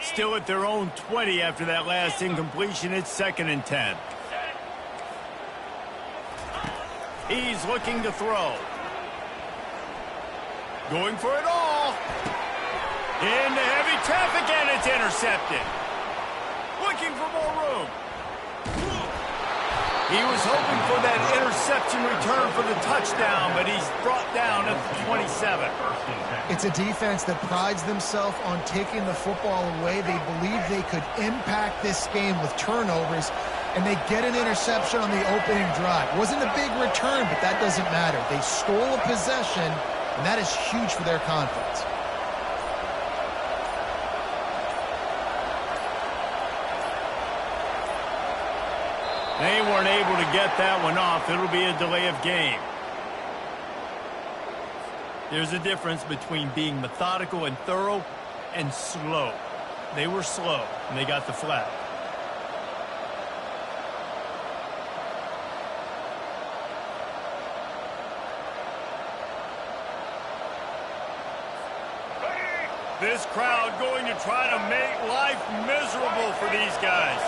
Still at their own 20 after that last incompletion. It's 2nd and 10. He's looking to throw. Going for it all. Into heavy traffic, and it's intercepted. Looking for more room. He was hoping for that interception return for the touchdown, but he's brought down at the 27. It's a defense that prides themselves on taking the football away. They believe they could impact this game with turnovers, and they get an interception on the opening drive. Wasn't a big return, but that doesn't matter. They stole a possession, and that is huge for their confidence. They weren't able to get that one off. It'll be a delay of game. There's a difference between being methodical and thorough and slow. They were slow, and they got the flag. This crowd going to try to make life miserable for these guys.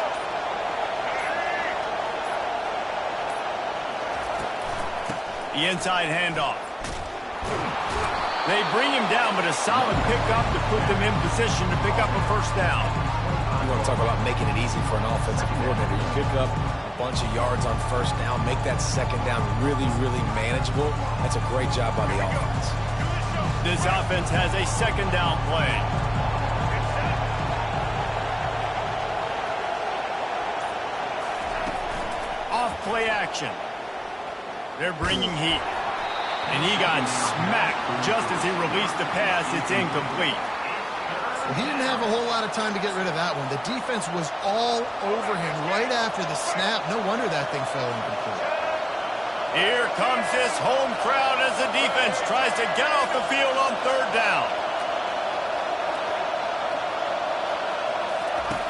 The inside handoff. They bring him down, but a solid pickup to put them in position to pick up a first down. You want to talk about making it easy for an offensive coordinator. You pick up a bunch of yards on first down, make that second down really, really manageable. That's a great job by the offense. This offense has a second down play. Off play action. They're bringing heat. And he got smacked just as he released the pass. It's incomplete. Well, he didn't have a whole lot of time to get rid of that one. The defense was all over him right after the snap. No wonder that thing fell incomplete. Here comes this home crowd as the defense tries to get off the field on 3rd down.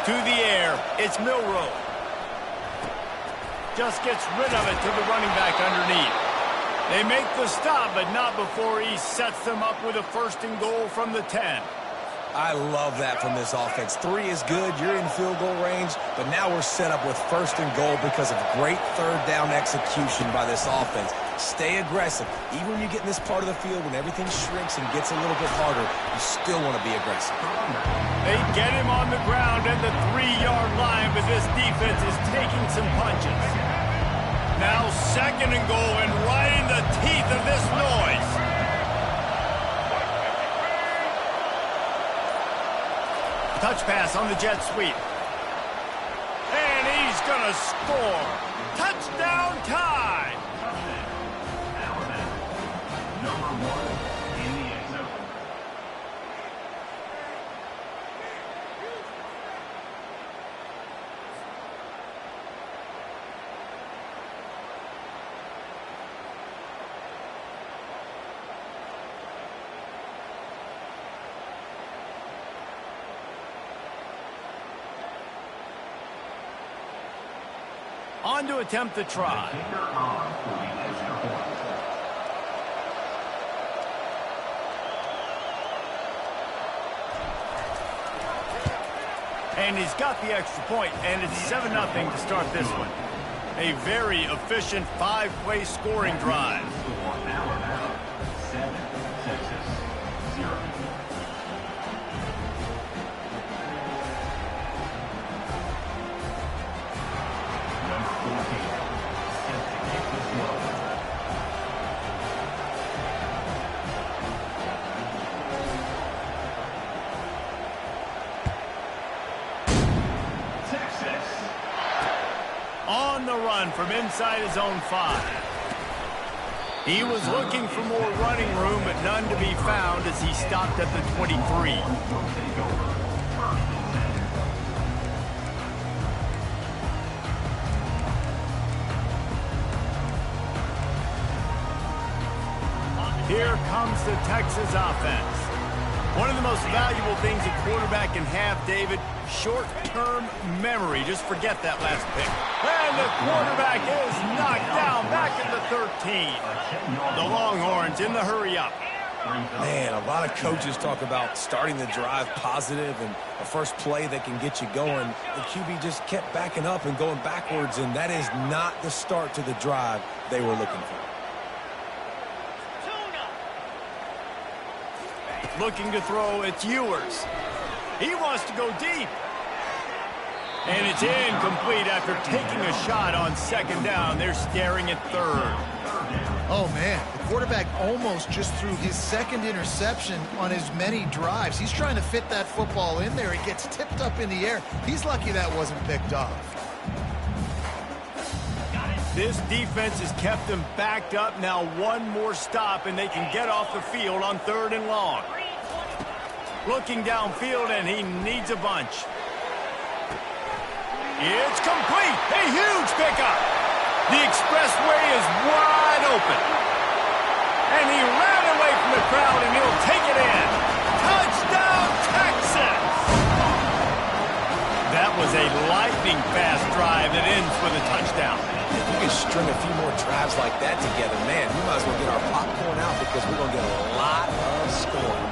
To the air, it's Milroe. Just gets rid of it to the running back underneath. They make the stop, but not before he sets them up with a 1st and goal from the 10. I love that from this offense. 3 is good. You're in field goal range, but now we're set up with 1st and goal because of great 3rd down execution by this offense. Stay aggressive. Even when you get in this part of the field, when everything shrinks and gets a little bit harder, you still want to be aggressive. They get him on the ground at the 3-yard line, but this defense is taking some punches. Now 2nd and goal, and right in the teeth of this noise. Touch pass on the jet sweep. And he's going to score. Touchdown tie. Number 1 in the end zone. On to attempt the try. And he's got the extra point, and it's 7-0 to start this one. A very efficient 5-play scoring drive. Alabama, 7, Texas, 0. Number 14, set to kick this one. On the run from inside his own 5. He was looking for more running room, but none to be found as he stopped at the 23. Here comes the Texas offense. One of the most valuable things a quarterback can have, David, short-term memory. Just forget that last pick. And the quarterback is knocked down back at the 13. The Longhorns in the hurry up. Man, a lot of coaches talk about starting the drive positive and a first play that can get you going. The QB just kept backing up and going backwards, and that is not the start to the drive they were looking for. Looking to throw, it's Ewers. He wants to go deep. And it's incomplete after taking a shot on second down. They're staring at third. Oh, man, the quarterback almost just threw his second interception on as many drives. He's trying to fit that football in there. It gets tipped up in the air. He's lucky that wasn't picked off. This defense has kept them backed up. Now one more stop, and they can get off the field on 3rd and long. Looking downfield, and he needs a bunch. It's complete. A huge pickup. The expressway is wide open. And he ran away from the crowd, and he'll take it in. Touchdown, Texas! That was a lightning-fast drive that ends with a touchdown. If we can string a few more drives like that together, man, we might as well get our popcorn out because we're going to get a lot of scoring.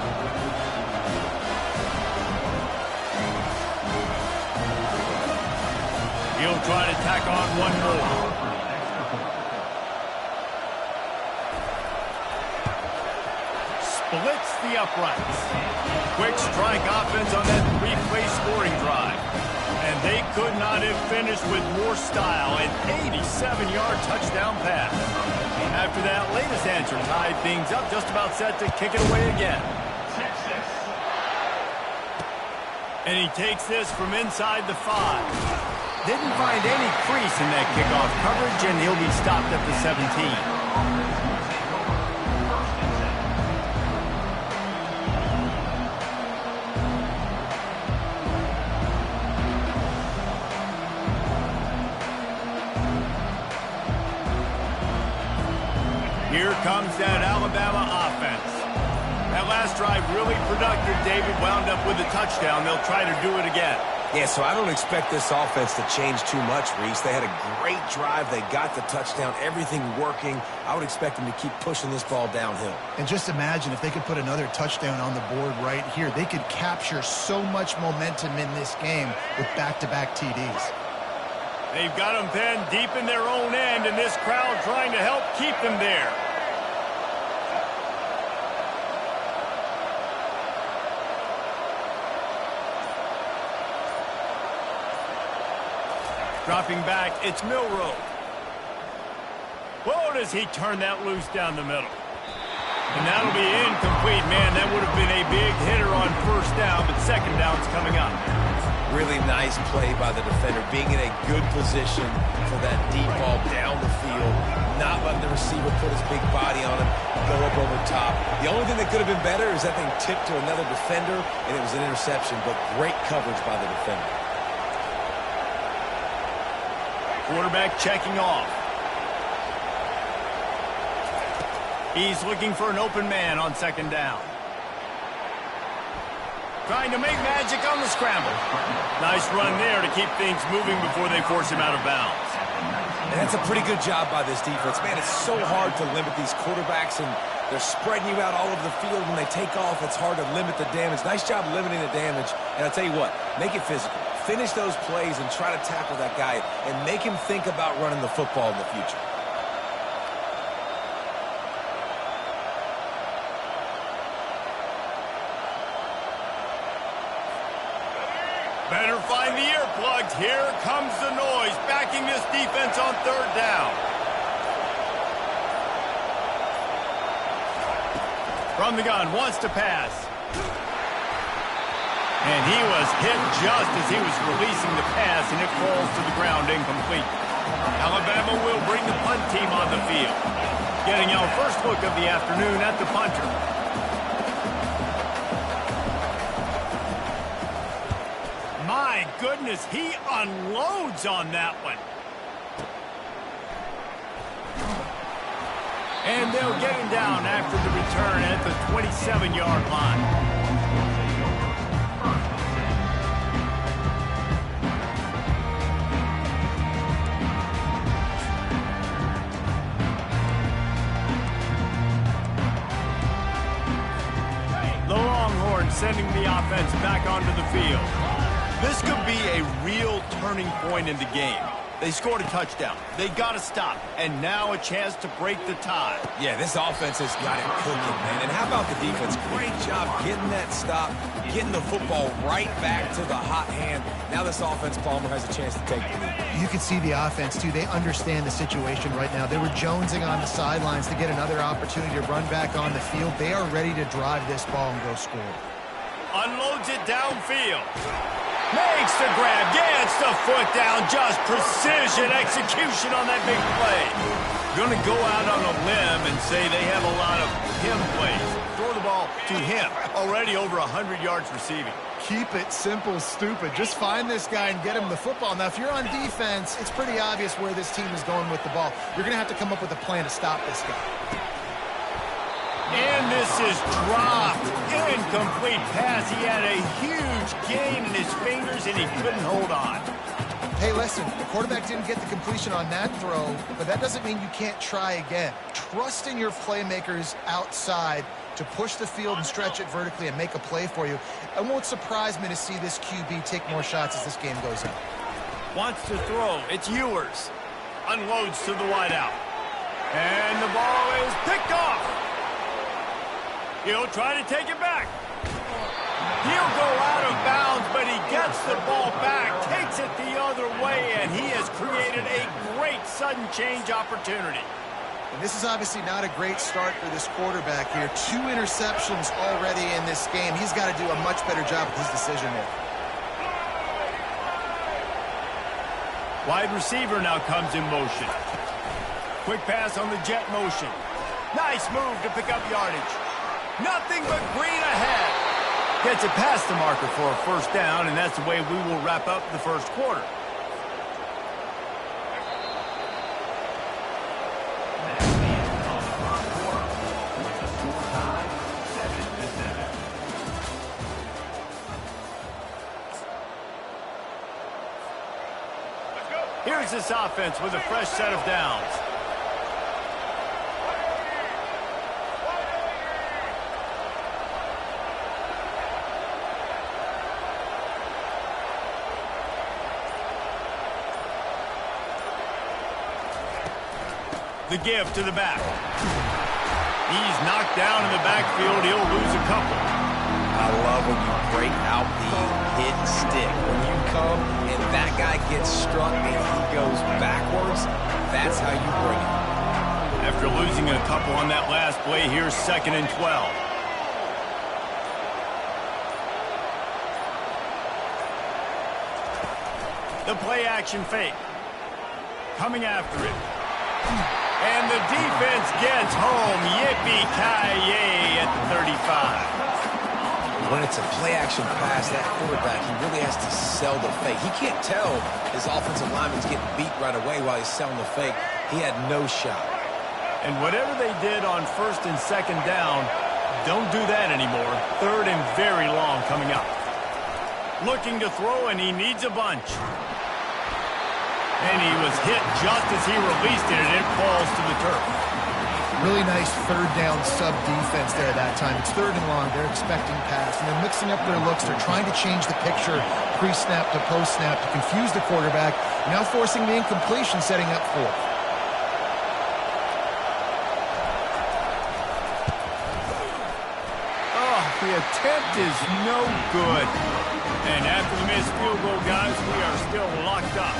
He'll try to tack on one more. Splits the uprights. Quick strike offense on that 3-play scoring drive. And they could not have finished with more style. An 87-yard touchdown pass. After that latest answer tied things up, just about set to kick it away again. And he takes this from inside the 5. Didn't find any crease in that kickoff coverage, and he'll be stopped at the 17. Here comes that Alabama offense. That last drive really productive. David wound up with a touchdown. They'll try to do it again. Yeah, so I don't expect this offense to change too much, Reese. They had a great drive. They got the touchdown, everything working. I would expect them to keep pushing this ball downhill. And just imagine if they could put another touchdown on the board right here. They could capture so much momentum in this game with back-to-back TDs. They've got them pinned deep in their own end, and this crowd trying to help keep them there. Dropping back, it's Milroe. Whoa, does he turn that loose down the middle. And that'll be incomplete. Man, that would have been a big hitter on first down, but second down's coming up. Really nice play by the defender, being in a good position for that deep ball down the field, not letting the receiver put his big body on him, go up over top. The only thing that could have been better is that thing tipped to another defender, and it was an interception, but great coverage by the defender. Quarterback checking off. He's looking for an open man on second down. Trying to make magic on the scramble. Nice run there to keep things moving before they force him out of bounds. And that's a pretty good job by this defense. Man, it's so hard to limit these quarterbacks, and they're spreading you out all over the field. When they take off, it's hard to limit the damage. Nice job limiting the damage. And I'll tell you what, make it physical. Finish those plays and try to tackle that guy and make him think about running the football in the future. Better find the earplugs. Here comes the noise, backing this defense on third down. From the gun, wants to pass. And he was hit just as he was releasing the pass, and it falls to the ground incomplete. Alabama will bring the punt team on the field. Getting our first look of the afternoon at the punter. My goodness, he unloads on that one. And they'll get him down after the return at the 27-yard line. sending the offense back onto the field. This could be a real turning point in the game. They scored a touchdown. They got to stop. And now a chance to break the tie. Yeah, this offense has got it cooking, man. And how about the defense? Great job getting that stop, getting the football right back to the hot hand. Now this offense, Palmer, has a chance to take the lead. You can see the offense, too. They understand the situation right now. They were jonesing on the sidelines to get another opportunity to run back on the field. They are ready to drive this ball and go score. Unloads it downfield. Makes the grab, gets the foot down, just precision execution on that big play. Going to go out on a limb and say they have a lot of him plays. Throw the ball to him, already over 100 yards receiving. Keep it simple, stupid. Just find this guy and get him the football. Now, if you're on defense, it's pretty obvious where this team is going with the ball. You're going to have to come up with a plan to stop this guy. And this is dropped. Incomplete pass. He had a huge gain in his fingers, and he couldn't hold on. Hey, listen, the quarterback didn't get the completion on that throw, but that doesn't mean you can't try again. Trust in your playmakers outside to push the field and stretch it vertically and make a play for you. It won't surprise me to see this QB take more shots as this game goes on. Wants to throw. It's Ewers. Unloads to the wideout. And the ball is picked off. He'll try to take it back. He'll go out of bounds, but he gets the ball back, takes it the other way, and he has created a great sudden change opportunity. And this is obviously not a great start for this quarterback here. 2 interceptions already in this game. He's got to do a much better job with his decision making. Wide receiver now comes in motion. Quick pass on the jet motion. Nice move to pick up yardage. Nothing but green ahead. Gets it past the marker for a first down, and that's the way we will wrap up the first quarter. Here's this offense with a fresh set of downs. The give to the back. He's knocked down in the backfield. He'll lose a couple. I love when you break out the hit stick. When you come and that guy gets struck and he goes backwards, that's how you bring it. After losing a couple on that last play, here's 2nd and 12. The play action fake. Coming after it. And the defense gets home. Yippee-ki-yay at the 35. When it's a play-action pass, that quarterback, he really has to sell the fake. He can't tell his offensive lineman's getting beat right away while he's selling the fake. He had no shot. And whatever they did on 1st and 2nd down, don't do that anymore. 3rd and very long coming up. Looking to throw, and he needs a bunch. And he was hit just as he released it, and it falls to the turf. Really nice 3rd down sub defense there that time. It's 3rd and long. They're expecting pass, and they're mixing up their looks. They're trying to change the picture pre-snap to post-snap to confuse the quarterback, now forcing the incompletion, setting up 4th. Oh, the attempt is no good. And after the missed field goal, guys, we are still locked up.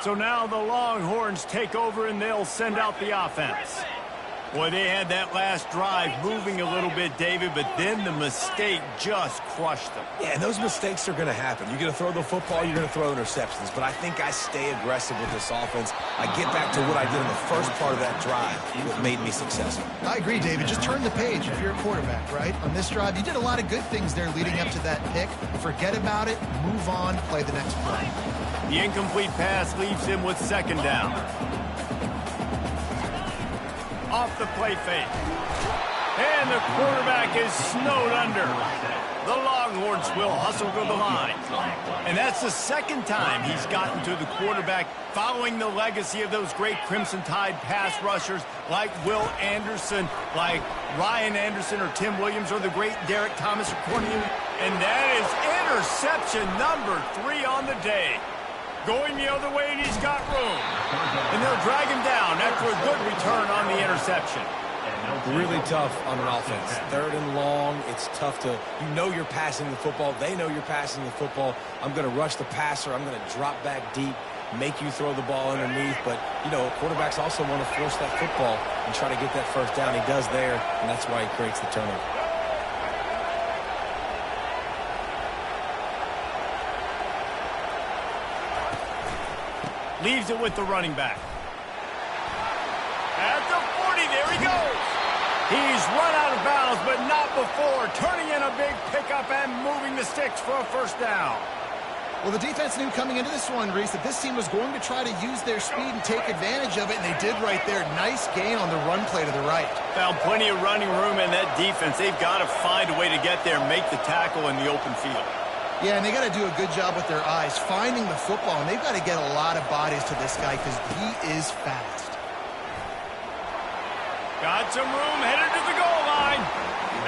So now the Longhorns take over, and they'll send out the offense. Boy, they had that last drive moving a little bit, David, but then the mistake just crushed them. Yeah, and those mistakes are going to happen. You're going to throw the football, you're going to throw interceptions. But I think I stay aggressive with this offense. I get back to what I did in the first part of that drive, what made me successful. I agree, David. Just turn the page if you're a quarterback, right? On this drive, you did a lot of good things there leading up to that pick. Forget about it, move on, play the next play. The incomplete pass leaves him with 2nd down. off the play fake. And the quarterback is snowed under. The Longhorns will hustle to the line. And that's the second time he's gotten to the quarterback following the legacy of those great Crimson Tide pass rushers like Will Anderson, like Ryan Anderson or Tim Williams, or the great Derek Thomas or Cornelius. And that is interception number 3 on the day. Going the other way, and he's got room. And they'll drag him down after a good return on the interception. Really tough on an offense. 3rd and long, it's tough to, you know you're passing the football. They know you're passing the football. I'm going to rush the passer. I'm going to drop back deep, make you throw the ball underneath. But, you know, quarterbacks also want to force that football and try to get that first down. He does there, and that's why he creates the turnover. Leaves it with the running back. At the 40, there he goes. He's run out of bounds, but not before turning in a big pickup and moving the sticks for a first down. Well, the defense knew coming into this one, Reese, that this team was going to try to use their speed and take advantage of it, and they did right there. Nice gain on the run play to the right. Found plenty of running room in that defense. They've got to find a way to get there and make the tackle in the open field. Yeah, and they got to do a good job with their eyes, finding the football, and they've got to get a lot of bodies to this guy because he is fast. Got some room, headed to the goal line.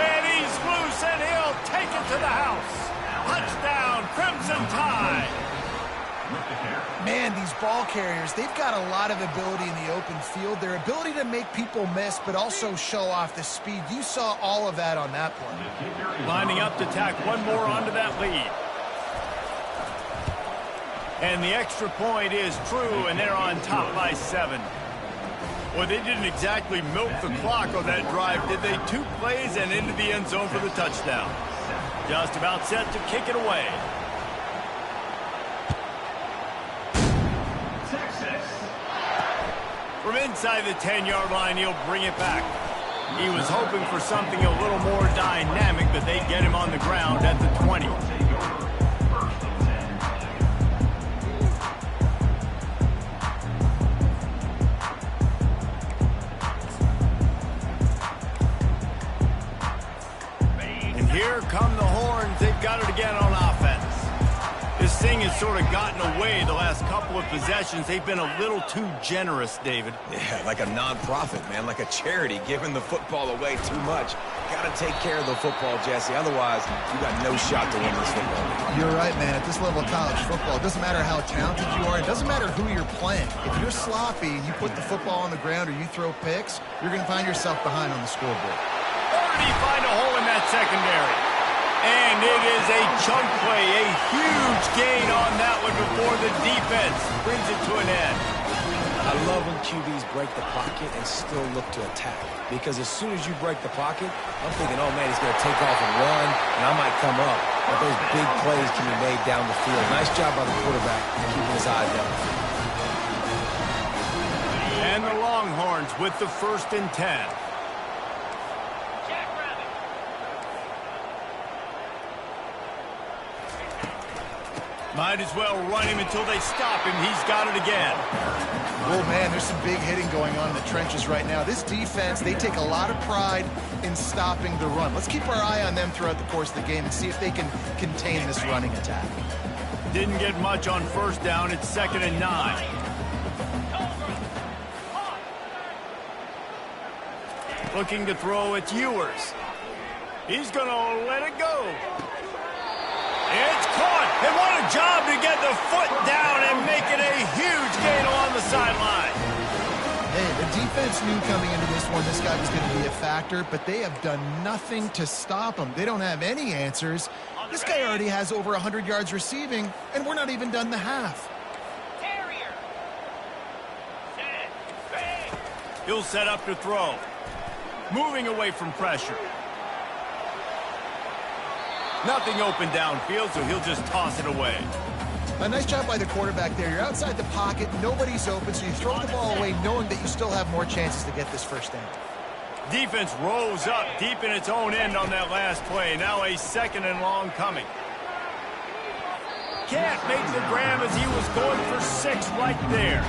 And he's loose, and he'll take it to the house. Touchdown, Crimson Tide. Man, these ball carriers, they've got a lot of ability in the open field. Their ability to make people miss, but also show off the speed. You saw all of that on that play. Lining up to tack one more onto that lead. And the extra point is true, and they're on top by 7. Well, they didn't exactly milk the clock on that drive, did they? 2 plays and into the end zone for the touchdown. Just about set to kick it away. From inside the 10-yard line, he'll bring it back. He was hoping for something a little more dynamic, but they get him on the ground at the 20. Here come the horns. They've got it again on offense. This thing has sort of gotten away the last couple of possessions. They've been a little too generous, David. Yeah, like a non-profit, man, like a charity, giving the football away too much. Got to take care of the football, Jesse. Otherwise, you got no shot to win this football game. You're right, man. At this level of college football, it doesn't matter how talented you are. It doesn't matter who you're playing. If you're sloppy and you put the football on the ground or you throw picks, you're going to find yourself behind on the scoreboard. Or did he find a hole in that secondary? And it is a chunk play, a huge gain on that one before the defense brings it to an end. I love when QBs break the pocket and still look to attack. Because as soon as you break the pocket, I'm thinking, oh, man, he's going to take off and run, and I might come up. But those big plays can be made down the field. Nice job by the quarterback keeping his eyes down. And the Longhorns with the 1st and 10. Might as well run him until they stop him. He's got it again. Oh, man, there's some big hitting going on in the trenches right now. This defense, they take a lot of pride in stopping the run. Let's keep our eye on them throughout the course of the game and see if they can contain this running attack. Didn't get much on 1st down. It's 2nd and 9. Looking to throw, it's Ewers. He's going to let it go. It's caught, and what a job to get the foot down and make it a huge gain along the sideline. Hey, the defense knew coming into this one this guy was going to be a factor, but they have done nothing to stop him. They don't have any answers. This guy already has over 100 yards receiving, and we're not even done the half. He'll set up to throw. Moving away from pressure. Nothing open downfield, so he'll just toss it away. A nice job by the quarterback there. You're outside the pocket, nobody's open, so you throw the ball away knowing that you still have more chances to get this 1st down. Defense rose up deep in its own end on that last play. Now a 2nd and long coming. Can't make the grab as he was going for 6 right there.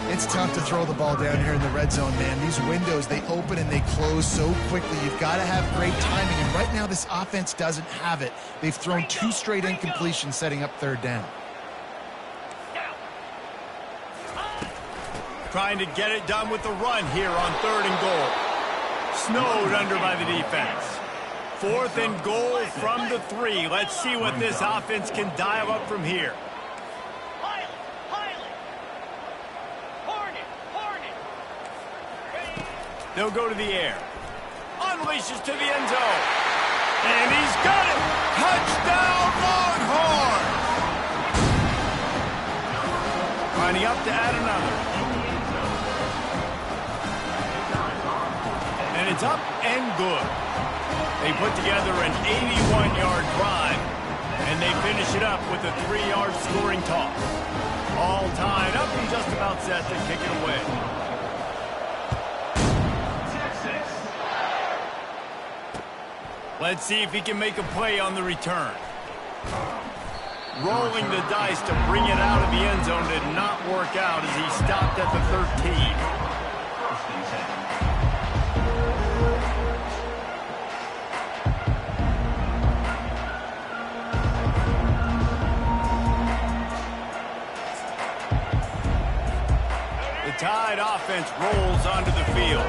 It's tough to throw the ball down here in the red zone, man. These windows, they open and they close so quickly. You've got to have great timing, and right now this offense doesn't have it. They've thrown 2 straight incompletions setting up third down. Trying to get it done with the run here on 3rd and goal. Snowed under by the defense. 4th and goal from the 3. Let's see what this offense can dial up from here. They'll go to the air. Unleashes to the end zone. And he's got it! Touchdown, Longhorns! Lining up to add another. And it's up and good. They put together an 81-yard drive, and they finish it up with a 3-yard scoring toss. All tied up and just about set to kick it away. Let's see if he can make a play on the return. Rolling the dice to bring it out of the end zone did not work out as he stopped at the 13. The Tide offense rolls onto the field.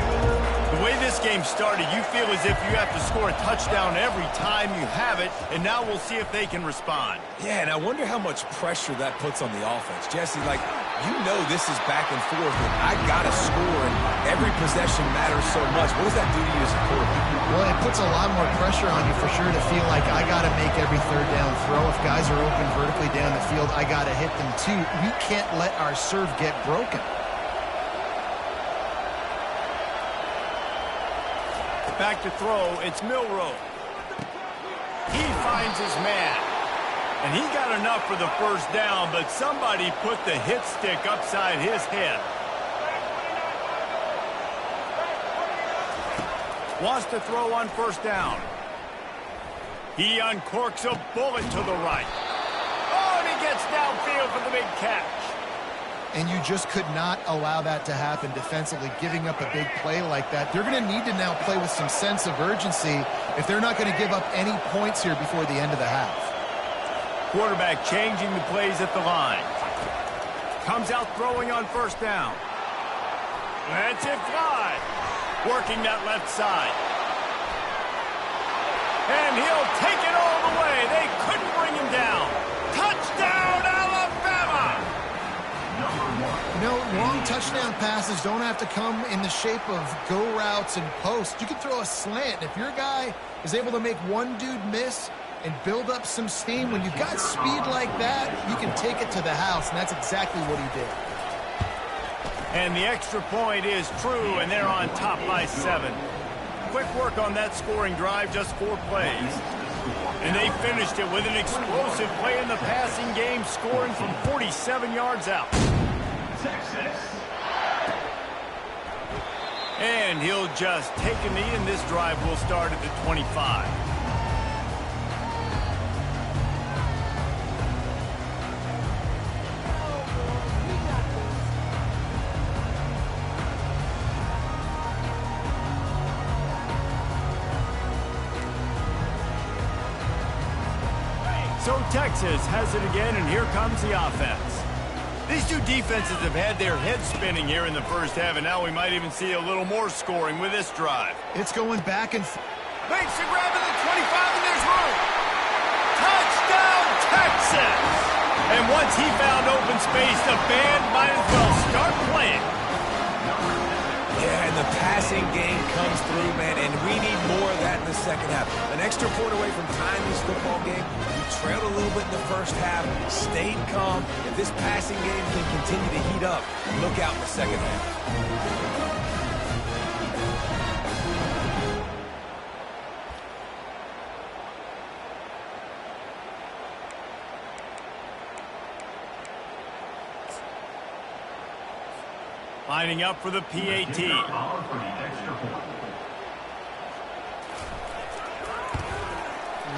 The way this game started, you feel as if you have to score a touchdown every time you have it, and now we'll see if they can respond. Yeah, and I wonder how much pressure that puts on the offense. Jesse, like, you know this is back and forth, and I got to score, and every possession matters so much. What does that do to you as a quarterback? Well, it puts a lot more pressure on you for sure to feel like I got to make every 3rd down throw. If guys are open vertically down the field, I got to hit them too. We can't let our serve get broken. Back to throw, it's Milroe. He finds his man. And he got enough for the 1st down, but somebody put the hit stick upside his head. Wants to throw on 1st down. He uncorks a bullet to the right. Oh, and he gets downfield for the big catch. And you just could not allow that to happen defensively, giving up a big play like that. They're going to need to now play with some sense of urgency if they're not going to give up any points here before the end of the half. Quarterback changing the plays at the line. Comes out throwing on 1st down. Lets it fly. Working that left side. And he'll take it all the way. They couldn't bring him down. Touchdown, Alabama! You know, long touchdown passes don't have to come in the shape of go routes and posts. You can throw a slant. If your guy is able to make one dude miss and build up some steam, when you've got speed like that, you can take it to the house, and that's exactly what he did. And the extra point is true, and they're on top by 7. Quick work on that scoring drive, just 4 plays. And they finished it with an explosive play in the passing game, scoring from 47 yards out. And he'll just take a knee, and this drive will start at the 25. So Texas has it again, and here comes the offense. These two defenses have had their heads spinning here in the 1st half, and now we might even see a little more scoring with this drive. It's going back and forth. Makes the grab at the 25, and there's room. Touchdown, Texas! And once he found open space, the band might as well start playing. Yeah, and the passing game comes through, man, and we need more of that in the 2nd half. An extra point away from tying this football game. We trailed a little bit in the 1st half, stayed calm. If this passing game can continue to heat up, look out in the 2nd half. Lining up for the PAT.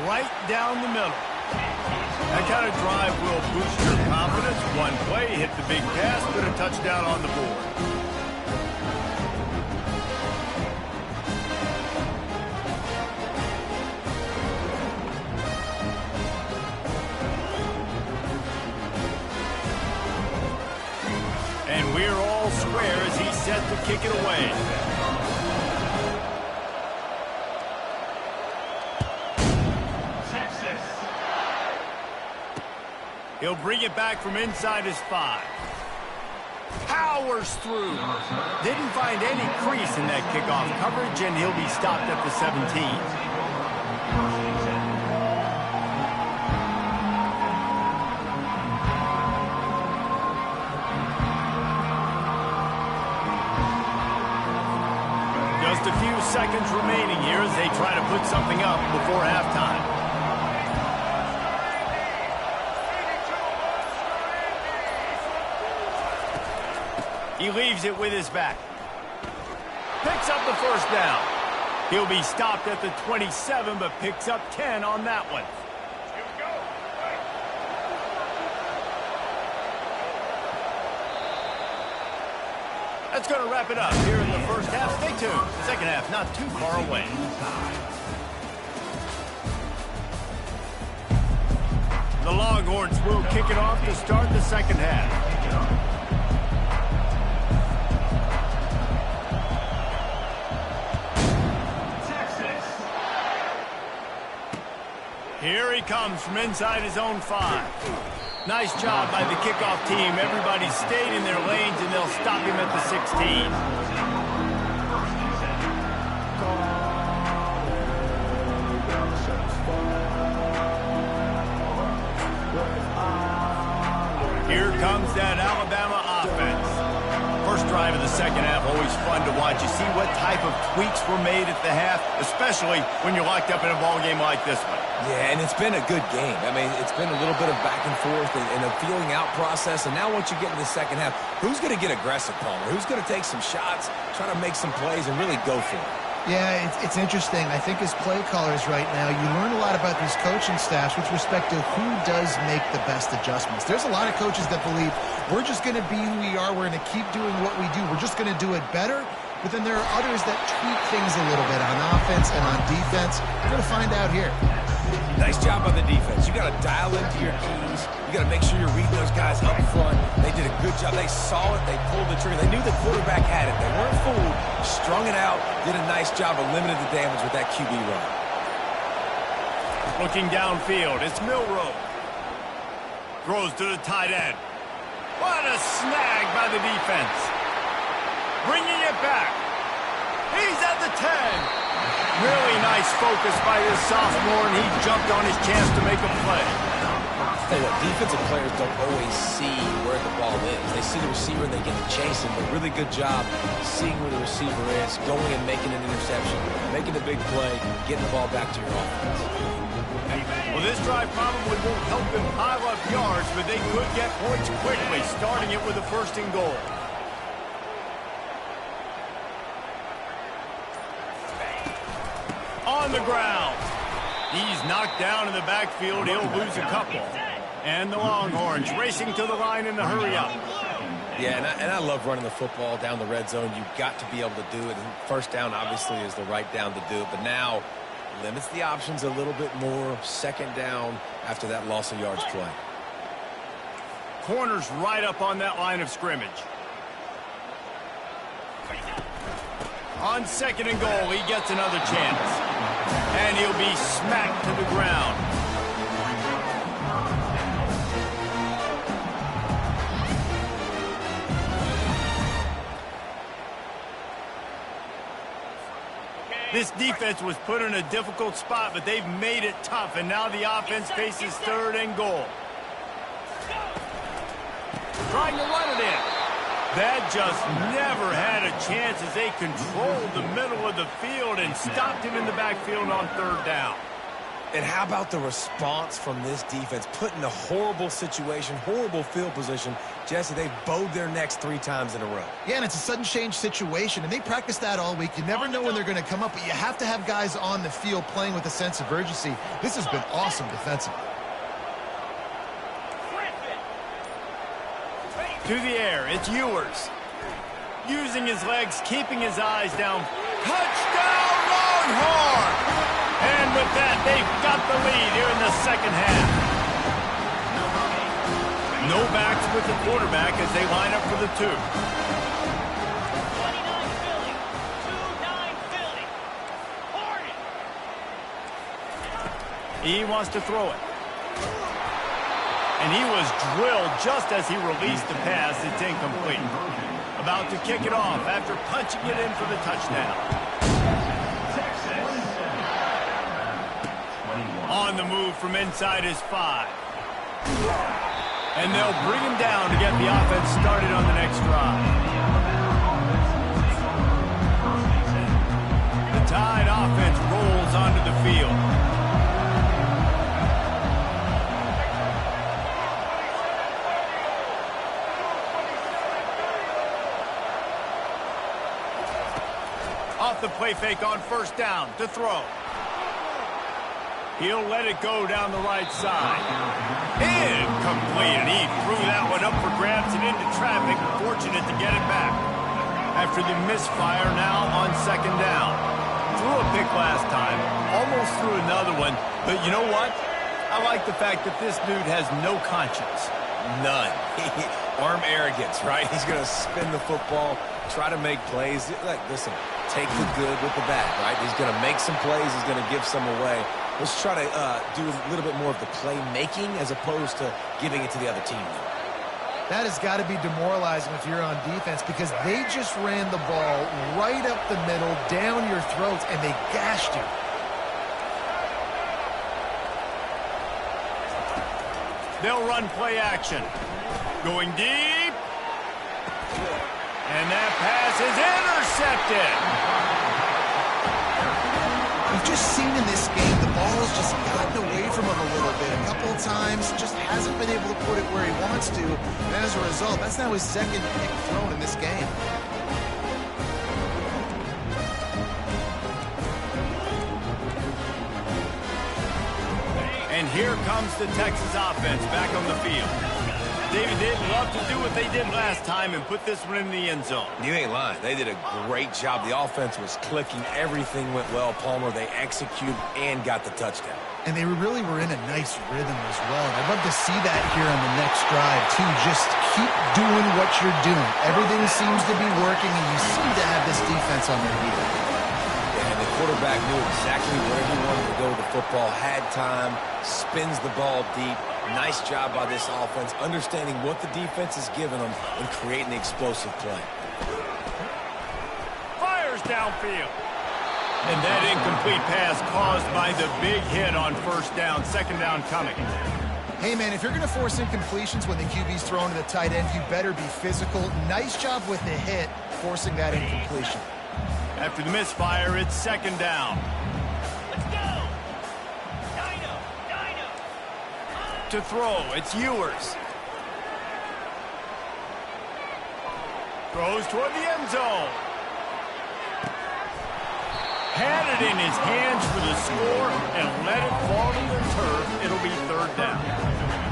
Right down the middle. That kind of drive will boost your confidence. One play, hit the big pass, put a touchdown on the board. And we're all square as he's set to kick it away. He'll bring it back from inside his 5. Powers through. Didn't find any crease in that kickoff coverage, and he'll be stopped at the 17. Just a few seconds remaining here as they try to put something up before halftime. He leaves it with his back. Picks up the first down. He'll be stopped at the 27, but picks up 10 on that one. That's going to wrap it up here in the first half. Stay tuned. Second half not too far away. The Longhorns will kick it off to start the second half. Here he comes from inside his own 5. Nice job by the kickoff team. Everybody stayed in their lanes, and they'll stop him at the 16. Here comes that Alabama offense. First drive of the second half, always fun to watch. You see what type of tweaks were made at the half, especially when you're locked up in a ball game like this one. Yeah, and it's been a good game. I mean, it's been a little bit of back and forth and a feeling out process. And now once you get in the second half, who's going to get aggressive, Palmer? Who's going to take some shots, try to make some plays, and really go for it? Yeah, it's interesting. I think as play callers right now, you learn a lot about these coaching staffs with respect to who does make the best adjustments. There's a lot of coaches that believe we're just going to be who we are. We're going to keep doing what we do. We're just going to do it better. But then there are others that tweak things a little bit on offense and on defense. We're going to find out here. Nice job by the defense. You got to dial into your keys. You got to make sure you're reading those guys up front. They did a good job. They saw it. They pulled the trigger. They knew the quarterback had it. They weren't fooled. Strung it out. Did a nice job of limiting the damage with that QB run. Looking downfield, it's Milrow. Throws to the tight end. What a snag by the defense. Bringing it back. He's at the 10. Really nice focus by this sophomore, and he jumped on his chance to make a play. I'll tell you what, defensive players don't always see where the ball is. They see the receiver and they get to chase him, but really good job seeing where the receiver is, going and making an interception, making a big play, getting the ball back to your offense. Well, this drive probably won't help them pile up yards, but they could get points quickly, starting it with a 1st and goal. On the ground. He's knocked down in the backfield. He'll lose a couple. And the Longhorns racing to the line in the hurry up. Yeah, and I love running the football down the red zone. You've got to be able to do it. And first down, obviously, is the right down to do it. But now limits the options a little bit more. Second down after that loss of yards play. Corner's right up on that line of scrimmage. On 2nd and goal, he gets another chance. And he'll be smacked to the ground. This defense was put in a difficult spot, but they've made it tough, and now the offense faces 3rd and goal. Trying to run it in. That just never had a chance as they controlled the middle of the field and stopped him in the backfield on 3rd down. And how about the response from this defense? Put in a horrible situation, horrible field position. Jesse, they've bowed their necks 3 times in a row. Yeah, and it's a sudden change situation, and they practice that all week. You never know when they're going to come up, but you have to have guys on the field playing with a sense of urgency. This has been awesome defensively. To the air, it's Ewers. Using his legs, keeping his eyes down. Touchdown, Longhorn! And with that, they've got the lead here in the second half. No backs with the quarterback as they line up for the 2. 29 Philly. 2-9 Philly. Hornet. He wants to throw it. And he was drilled just as he released the pass. It's incomplete. About to kick it off after punching it in for the touchdown. On the move from inside his 5. And they'll bring him down to get the offense started on the next drive. The Tide offense rolls onto the field. Off the play fake on first down to throw. He'll let it go down the right side. Incomplete, and he threw that one up for grabs and into traffic. Fortunate to get it back. After the misfire now on second down. Threw a pick last time, almost threw another one. But you know what? I like the fact that this dude has no conscience. None. Arm arrogance, right? He's going to spin the football, try to make plays. Like, listen, take the good with the bad, right? He's going to make some plays. He's going to give some away. Let's try to do a little bit more of the playmaking as opposed to giving it to the other team. That has got to be demoralizing if you're on defense because they just ran the ball right up the middle, down your throats, and they gashed you. They'll run play action. Going deep. And that pass is intercepted. We've just seen in this game the ball's just gotten away from him a little bit. A couple of times, just hasn't been able to put it where he wants to. And as a result, that's now his second pick thrown in this game. And here comes the Texas offense back on the field. David, they'd love to do what they did last time and put this one in the end zone. You ain't lying. They did a great job. The offense was clicking. Everything went well, Palmer. They executed and got the touchdown. And they really were in a nice rhythm as well. And I'd love to see that here on the next drive, too. Just keep doing what you're doing. Everything seems to be working, and you seem to have this defense on their heels. And the quarterback knew exactly where he wanted to go with the football, had time, spins the ball deep. Nice job by this offense, understanding what the defense is giving them and creating the explosive play. Fires downfield. And that incomplete pass caused by the big hit on first down, second down coming. Hey, man, if you're going to force incompletions when the QB's thrown to the tight end, you better be physical. Nice job with the hit, forcing that incompletion. After the misfire, it's second down. Let's go. Dino. To throw, it's Ewers. Throws toward the end zone. Had it in his hands for the score and let it fall to the turf. It'll be third down.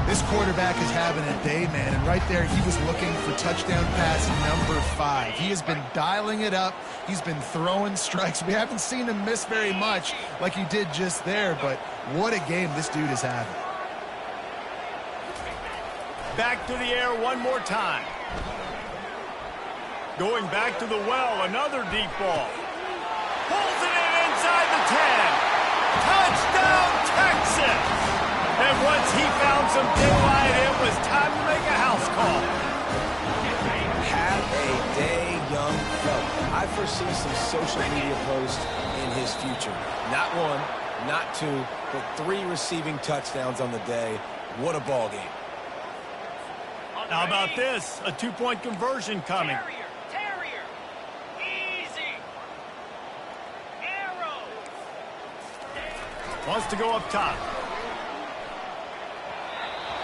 This quarterback is having a day, man, and right there he was looking for touchdown pass number 5. He has been dialing it up. He's been throwing strikes. We haven't seen him miss very much like he did just there, but what a game this dude is having. Back to the air one more time. Going back to the well, another deep ball. Pulls it in inside the 10. Touchdown, Texas! And once he found some daylight, it was time to make a house call. Have a day, young fella. I foresee some social media posts in his future. Not one, not two, but 3 receiving touchdowns on the day. What a ball game. How about this? A 2-point conversion coming. Terrier. Easy. Arrow. Wants to go up top.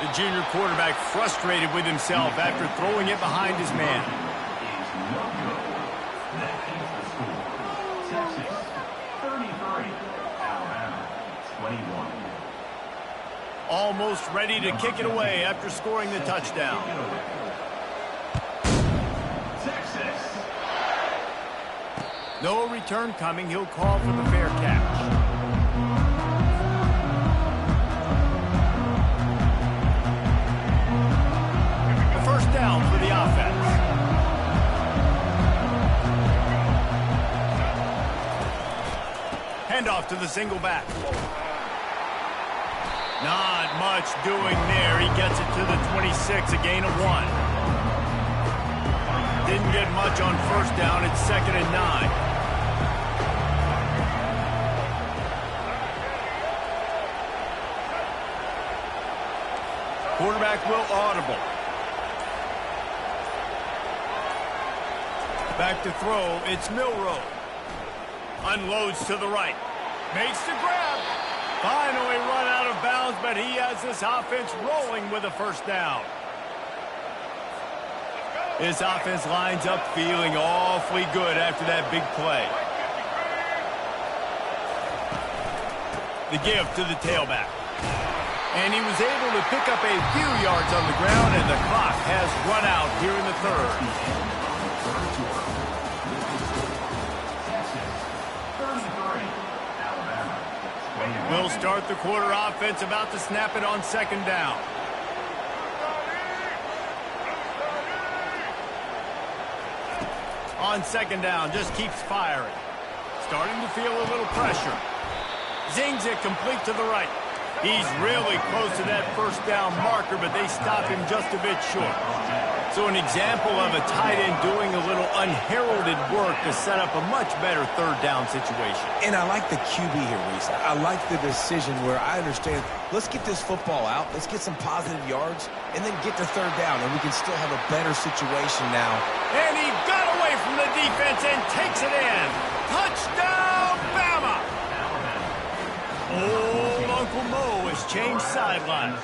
The junior quarterback frustrated with himself after throwing it behind his man. Texas 33, Alabama 21. Almost ready to kick it away after scoring the touchdown. No return coming. He'll call for the fair catch. A first down for the offense. Handoff to the single back. Not much doing there. He gets it to the 26, a gain of 1. Didn't get much on first down. It's 2nd and 9. Quarterback will audible. Back to throw. It's Milroe. Unloads to the right. Makes the grab. Finally run out of bounds, but he has this offense rolling with a first down. This offense lines up feeling awfully good after that big play. The give to the tailback. And he was able to pick up a few yards on the ground, and the clock has run out here in the third. We'll start the quarter. Offense about to snap it on 2nd down. On 2nd down, just keeps firing. Starting to feel a little pressure. Zings it complete to the right. He's really close to that first down marker, but they stop him just a bit short. So an example of a tight end doing a little unheralded work to set up a much better third down situation. And I like the QB here, Reese. I like the decision where I understand, let's get this football out, let's get some positive yards, and then get to third down, and we can still have a better situation now. And he got away from the defense and takes it in. Touchdown, Bama! Old Uncle Mo has changed sidelines.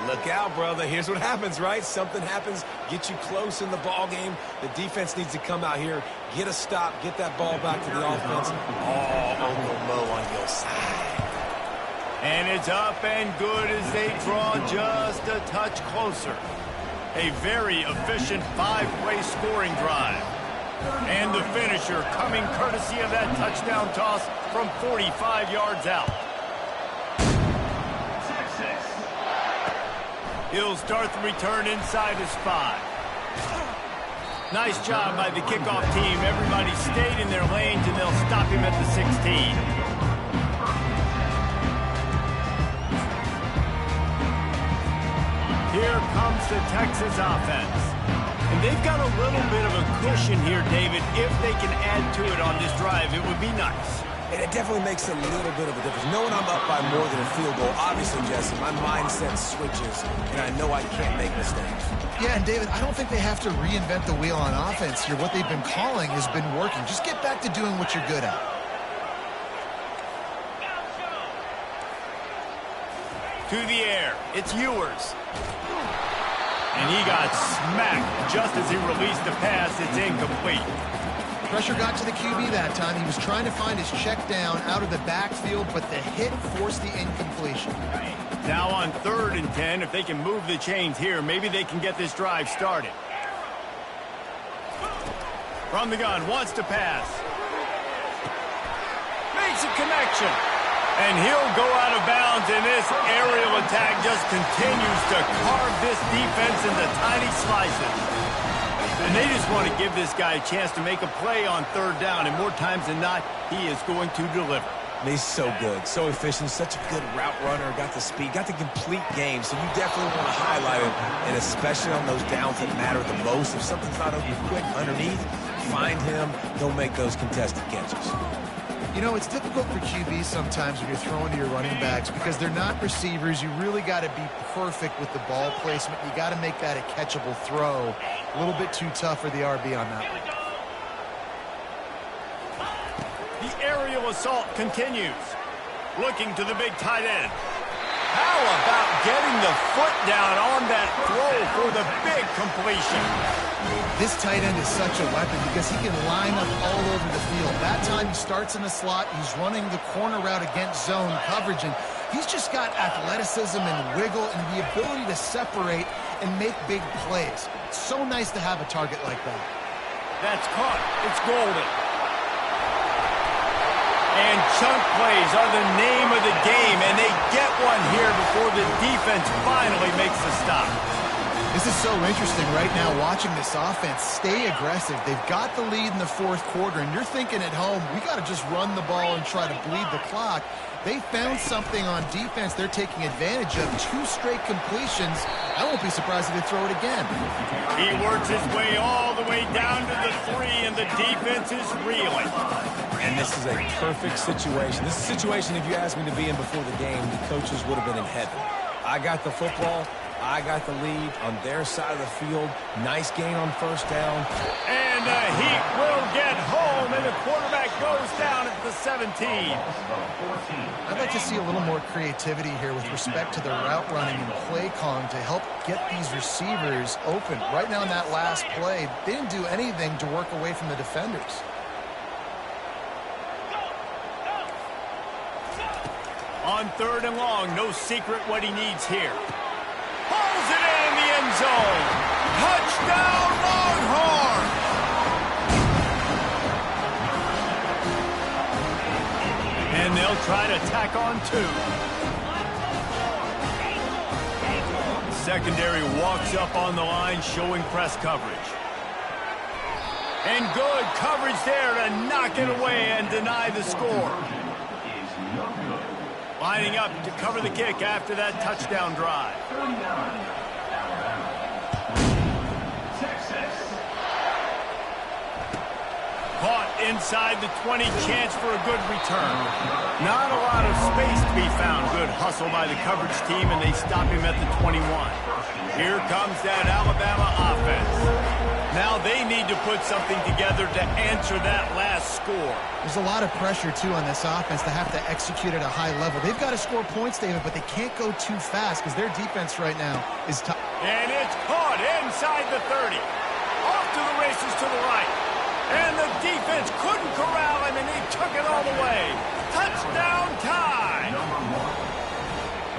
Look out, brother. Here's what happens, right? Something happens, get you close in the ball game. The defense needs to come out here, get a stop, get that ball back to the offense. Oh, Uncle Mo on your side. And it's up and good as they draw just a touch closer. A very efficient 5-play scoring drive. And the finisher coming courtesy of that touchdown toss from 45 yards out. He'll start the return inside his 5. Nice job by the kickoff team. Everybody stayed in their lanes, and they'll stop him at the 16. Here comes the Texas offense. And they've got a little bit of a cushion here, David. If they can add to it on this drive, it would be nice. And it definitely makes a little bit of a difference. Knowing I'm up by more than a field goal, obviously, Jesse, my mindset switches, and I know I can't make mistakes. Yeah, and David, I don't think they have to reinvent the wheel on offense here. What they've been calling has been working. Just get back to doing what you're good at. To the air, it's Ewers. And he got smacked just as he released the pass. It's incomplete. Pressure got to the QB that time. He was trying to find his check down out of the backfield, but the hit forced the incompletion. Now on 3rd and 10, if they can move the chains here, maybe they can get this drive started. From the gun, wants to pass. Makes a connection. And he'll go out of bounds, and this aerial attack just continues to carve this defense into tiny slices. And they just want to give this guy a chance to make a play on 3rd down, and more times than not, he is going to deliver. He's so good, so efficient, such a good route runner, got the speed, got the complete game, so you definitely want to highlight him, and especially on those downs that matter the most. If something's not open quick underneath, find him, don't make those contested catches. You know, it's difficult for QBs sometimes when you're throwing to your running backs because they're not receivers. You really got to be perfect with the ball placement. You got to make that a catchable throw. A little bit too tough for the RB on that one. The aerial assault continues. Looking to the big tight end. How about getting the foot down on that throw for the big completion? This tight end is such a weapon because he can line up all over the field. That time he starts in the slot. He's running the corner route against zone coverage, and he's just got athleticism and wiggle and the ability to separate and make big plays. It's so nice to have a target like that. That's caught. It's golden. And chunk plays are the name of the game, and they get one here before the defense finally makes the stop. This is so interesting right now, watching this offense stay aggressive. They've got the lead in the fourth quarter, and you're thinking at home, we got to just run the ball and try to bleed the clock. They found something on defense they're taking advantage of. 2 straight completions. I won't be surprised if they throw it again. He works his way all the way down to the 3, and the defense is reeling. And this is a perfect situation. This is a situation, if you asked me to be in before the game, the coaches would have been in heaven. I got the football. I got the lead on their side of the field. Nice gain on first down. And the Heat will get home, and the quarterback goes down at the 17. I'd like to see a little more creativity here with respect to the route running and play calling to help get these receivers open. Right now in that last play, they didn't do anything to work away from the defenders. On 3rd and long, no secret what he needs here. Pulls it in the end zone. Touchdown, Longhorns! And they'll try to tack on 2. Secondary walks up on the line, showing press coverage. And good coverage there to knock it away and deny the score. Lining up to cover the kick after that touchdown drive. Caught inside the 20, chance for a good return. Not a lot of space to be found. Good hustle by the coverage team, and they stop him at the 21. Here comes that Alabama offense. Now they need to put something together to answer that last score. There's a lot of pressure, too, on this offense to have to execute at a high level. They've got to score points, David, but they can't go too fast because their defense right now is tough. And it's caught inside the 30. Off to the races to the right. And the defense couldn't corral him, and he took it all the way. Touchdown tie.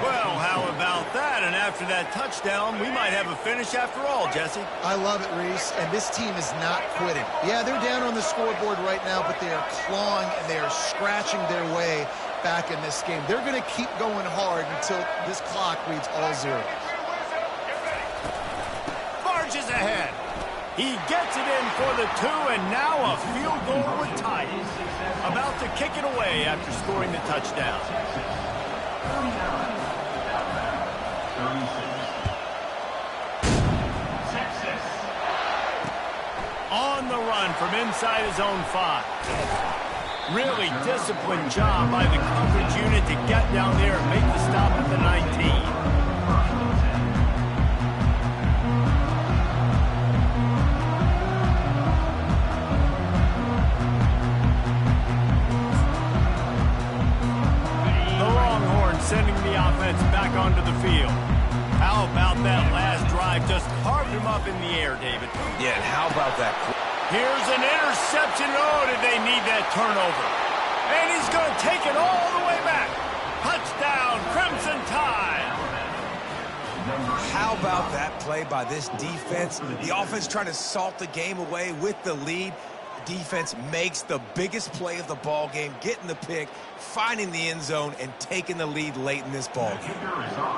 Well, how about that? And after that touchdown, we might have a finish after all, Jesse. I love it, Reese, and this team is not quitting. Yeah, they're down on the scoreboard right now, but they are clawing and they are scratching their way back in this game. They're going to keep going hard until this clock reads all zeros. Marches ahead. He gets it in for the 2, and now a field goal would tie it. About to kick it away after scoring the touchdown. On the run from inside his own 5. Really disciplined job by the coverage unit to get down there and make the stop at the 19. Sending the offense back onto the field. How about that last drive? Just carved him up in the air, David. Yeah, and how about that? Here's an interception. Oh, did they need that turnover? And he's going to take it all the way back. Touchdown, Crimson Tide. How about that play by this defense? The offense trying to salt the game away with the lead. Defense makes the biggest play of the ball game, getting the pick, finding the end zone, and taking the lead late in this ball game.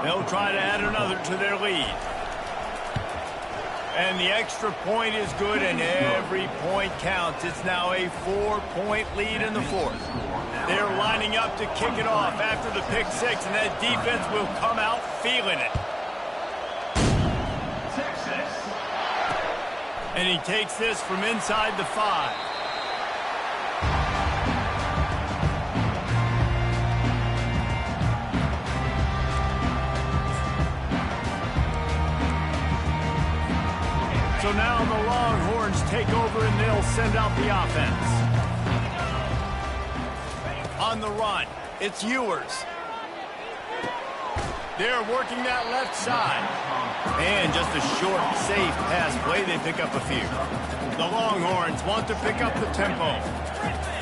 They'll try to add another to their lead. And the extra point is good, and every point counts. It's now a 4-point lead in the 4th. They're lining up to kick it off after the pick 6, and that defense will come out feeling it. And he takes this from inside the 5. So now the Longhorns take over and they'll send out the offense. On the run, it's Ewers. They're working that left side. And just a short, safe pass play, they pick up a few. The Longhorns want to pick up the tempo.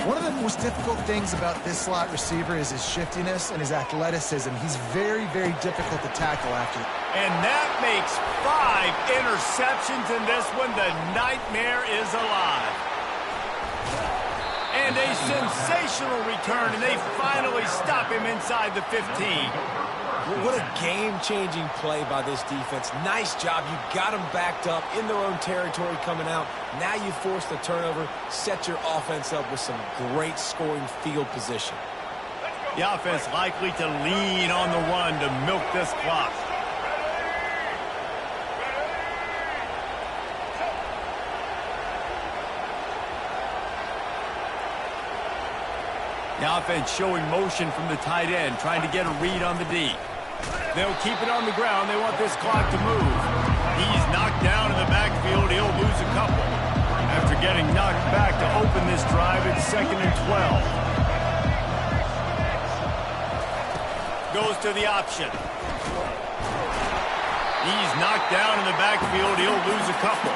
One of the most difficult things about this slot receiver is his shiftiness and his athleticism. He's very, very difficult to tackle after. And that makes 5 interceptions in this one. The nightmare is alive. And And a sensational return, and they finally stop him inside the 15. What a game-changing play by this defense. Nice job. You got them backed up in their own territory coming out. Now you force the turnover, set your offense up with some great scoring field position. The offense likely to lean on the run to milk this clock. The offense showing motion from the tight end, trying to get a read on the D. They'll keep it on the ground. They want this clock to move. He's knocked down in the backfield. He'll lose a couple. After getting knocked back to open this drive, it's 2nd and 12. Goes to the option. He's knocked down in the backfield. He'll lose a couple.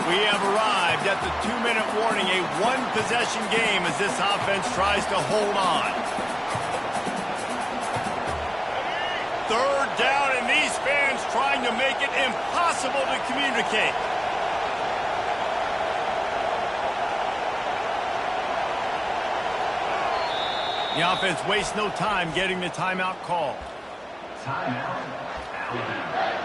We have arrived at the 2-minute warning, a one-possession game as this offense tries to hold on. 3rd down, and these fans trying to make it impossible to communicate. The offense wastes no time getting the timeout called. Timeout, Alabama.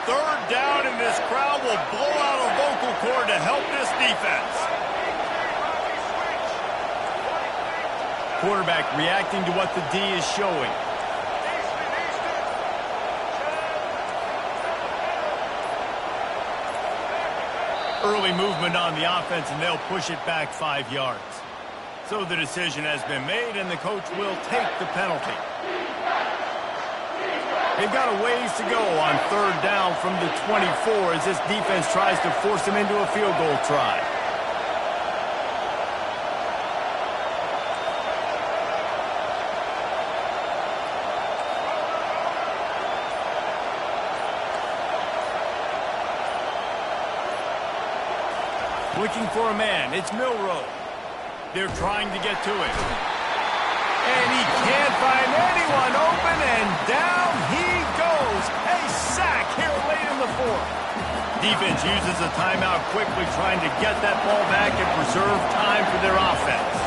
Third down, and this crowd will blow out a vocal cord to help this defense. Quarterback reacting to what the D is showing. Early movement on the offense, and they'll push it back 5 yards. So the decision has been made, and the coach will take the penalty. They've got a ways to go on 3rd down from the 24 as this defense tries to force them into a field goal try. Looking for a man. It's Milrow. They're trying to get to it. And he can't find anyone open, and down he goes. A sack here late in the 4th. Defense uses a timeout quickly, trying to get that ball back and preserve time for their offense.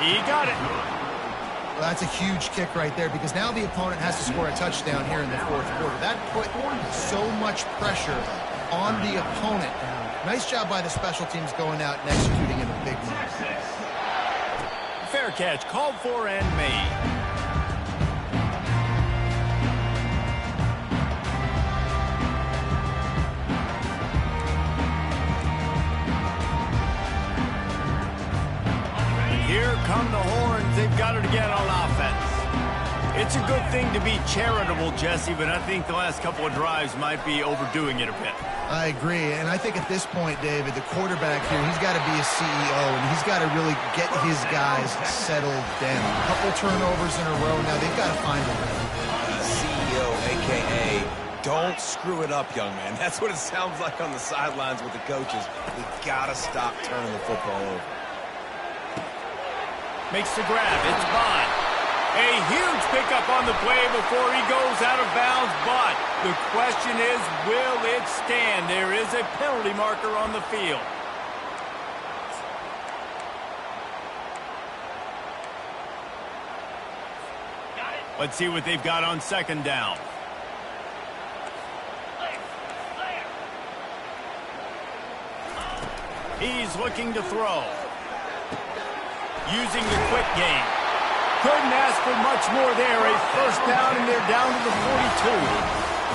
He got it. Well, that's a huge kick right there because now the opponent has to score a touchdown here in the 4th quarter. That put so much pressure on the opponent. Nice job by the special teams going out and executing in a big move. Fair catch, called for and made. Here come the horns. They've got it again on offense. It's a good thing to be charitable, Jesse, but I think the last couple of drives might be overdoing it a bit. I agree, and I think at this point, David, the quarterback here, he's got to be a CEO, and he's got to really get his guys settled down. A couple turnovers in a row. Now they've got to find a way. CEO, a.k.a. don't screw it up, young man. That's what it sounds like on the sidelines with the coaches. We got to stop turning the football over. Makes the grab. It's Bond. A huge pickup on the play before he goes out of bounds, but the question is, will it stand? There is a penalty marker on the field. Let's see what they've got on 2nd down. He's looking to throw. Using the quick game. Couldn't ask for much more there. A 1st down, and they're down to the 42.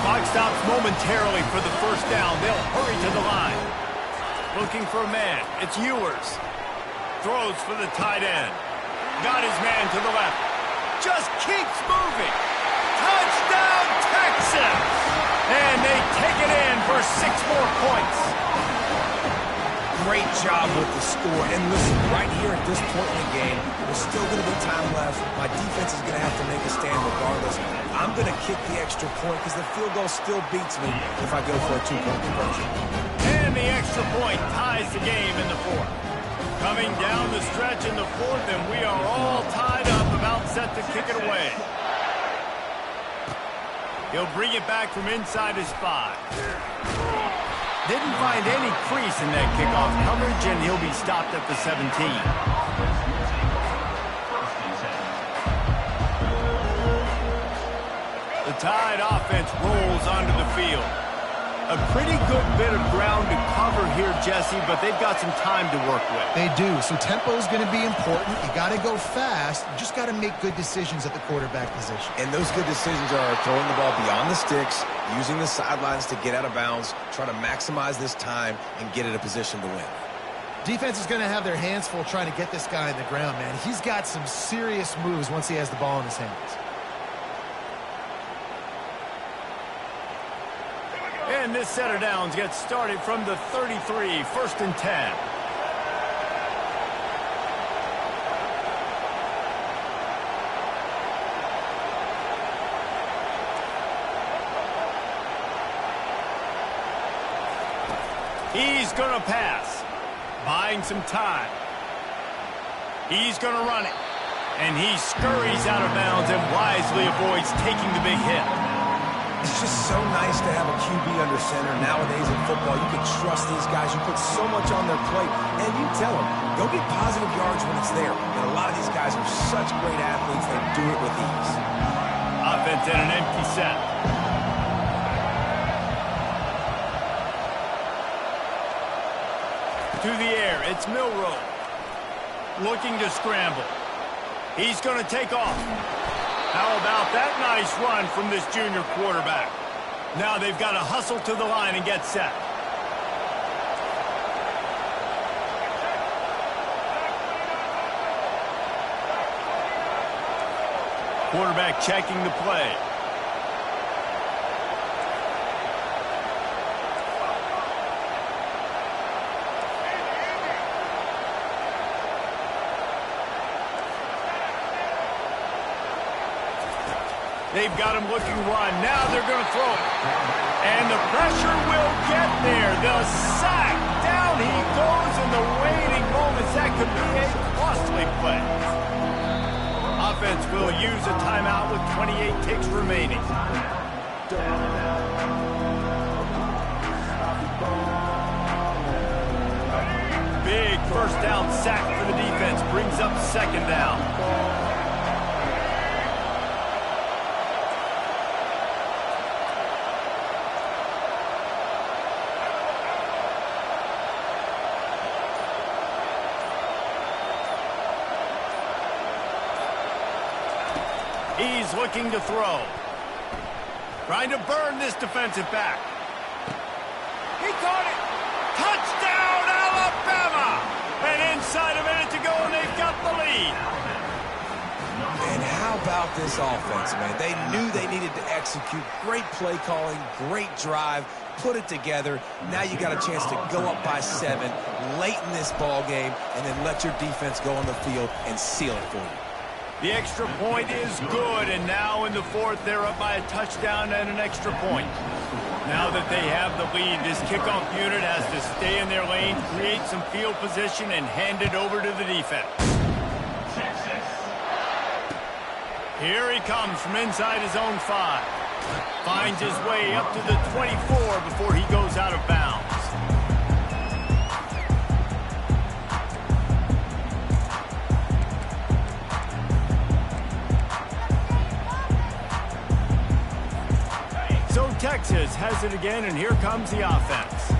Clock stops momentarily for the 1st down. They'll hurry to the line. Looking for a man. It's Ewers. Throws for the tight end. Got his man to the left. Just keeps moving. Touchdown, Texans! And they take it in for 6 more points. Great job with the score. And listen, right here at this point in the game, there's still going to be time left. My defense is going to have to make a stand regardless. I'm going to kick the extra point because the field goal still beats me if I go for a two-point conversion. And the extra point ties the game in the fourth. Coming down the stretch in the fourth, and we are all tied up, about set to kick it away. He'll bring it back from inside his 5. Didn't find any crease in that kickoff coverage, and he'll be stopped at the 17. The Tide offense rolls onto the field. A pretty good bit of ground to cover here, Jesse, but they've got some time to work with. They do, so tempo is going to be important. You got to go fast. You just got to make good decisions at the quarterback position. And those good decisions are throwing the ball beyond the sticks, using the sidelines to get out of bounds, try to maximize this time and get in a position to win. Defense is going to have their hands full trying to get this guy in the ground, man. He's got some serious moves once he has the ball in his hands. And this set of downs gets started from the 33, 1st and 10. He's going to pass, buying some time. He's going to run it, and he scurries out of bounds and wisely avoids taking the big hit. It's just so nice to have a QB under center. Nowadays in football, you can trust these guys. You put so much on their plate, and you tell them, go get positive yards when it's there. And a lot of these guys are such great athletes, they do it with ease. Offense in an empty set. To the air, it's Milroe. Looking to scramble. He's going to take off. How about that nice run from this junior quarterback? Now they've got to hustle to the line and get set. Quarterback checking the play. They've got him looking run. Now they're going to throw it. And the pressure will get there. The sack. Down he goes in the waiting moments. That could be a costly play. Offense will use a timeout with 28 ticks remaining. Big first down sack for the defense. Brings up 2nd down. He's looking to throw. Trying to burn this defensive back. He caught it. Touchdown, Alabama! And inside a minute to go, and they've got the lead. And how about this offense, man? They knew they needed to execute. Great play calling, great drive, put it together. Now you got a chance to go up by 7 late in this ball game and then let your defense go on the field and seal it for you. The extra point is good, and now in the fourth, they're up by a touchdown and an extra point. Now that they have the lead, this kickoff unit has to stay in their lane, create some field position, and hand it over to the defense. Here he comes from inside his own 5. Finds his way up to the 24 before he goes out of bounds. Texas has it again, and here comes the offense.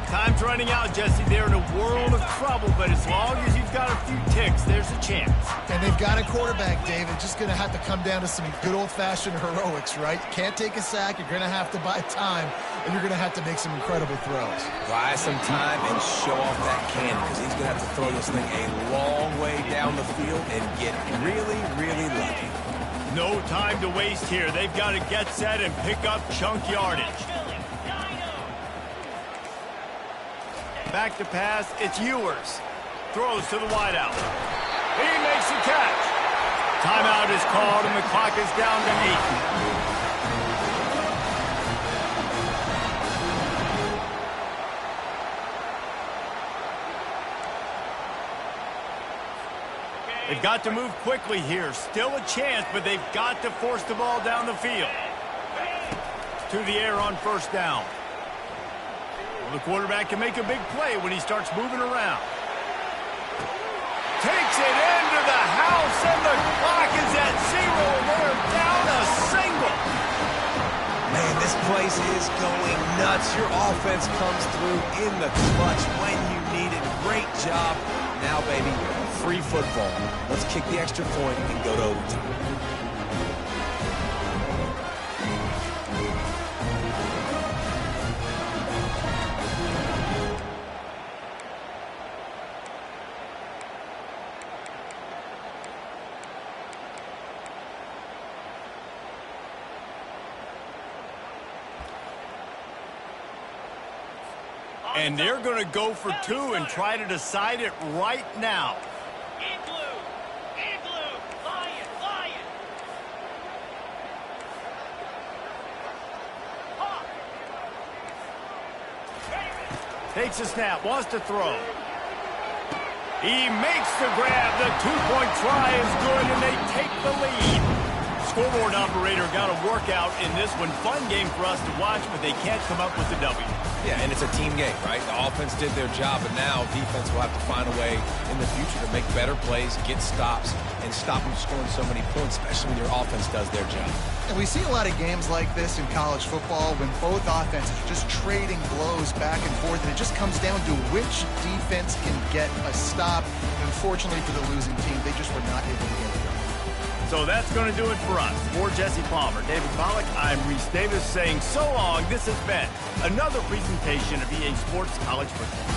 Time's running out, Jesse. They're in a world of trouble, but as long as you've got a few ticks, there's a chance. And they've got a quarterback, David. Just going to have to come down to some good old-fashioned heroics, right? You can't take a sack. You're going to have to buy time, and you're going to have to make some incredible throws. Buy some time and show off that cannon, because he's going to have to throw this thing a long way down the field and get really, really lucky. No time to waste here. They've got to get set and pick up chunk yardage. Back to pass, it's Ewers. Throws to the wideout. He makes the catch. Timeout is called, and the clock is down to 8. They've got to move quickly here. Still a chance, but they've got to force the ball down the field. To the air on first down. Well, the quarterback can make a big play when he starts moving around. Takes it into the house, and the clock is at 0, and they're down a single. Man, this place is going nuts. Your offense comes through in the clutch when you need it. Great job. Now, baby, free football. Let's kick the extra point and go to overtime. And they're going to go for 2 and try to decide it right now. Igloo! Igloo! Lion! Lion! Hawk! Takes a snap, wants to throw. He makes the grab. The 2-point try is good, and they take the lead. Scoreboard operator got a workout in this one. Fun game for us to watch, but they can't come up with the W. Yeah, and it's a team game, right? The offense did their job, and now defense will have to find a way in the future to make better plays, get stops, and stop them scoring so many points, especially when your offense does their job. And we see a lot of games like this in college football when both offenses are just trading blows back and forth, and it just comes down to which defense can get a stop. Unfortunately for the losing team, they just were not able to get it done. So that's going to do it for us. For Jesse Palmer, David Pollack, I'm Reese Davis saying so long. This has been another presentation of EA Sports College Football.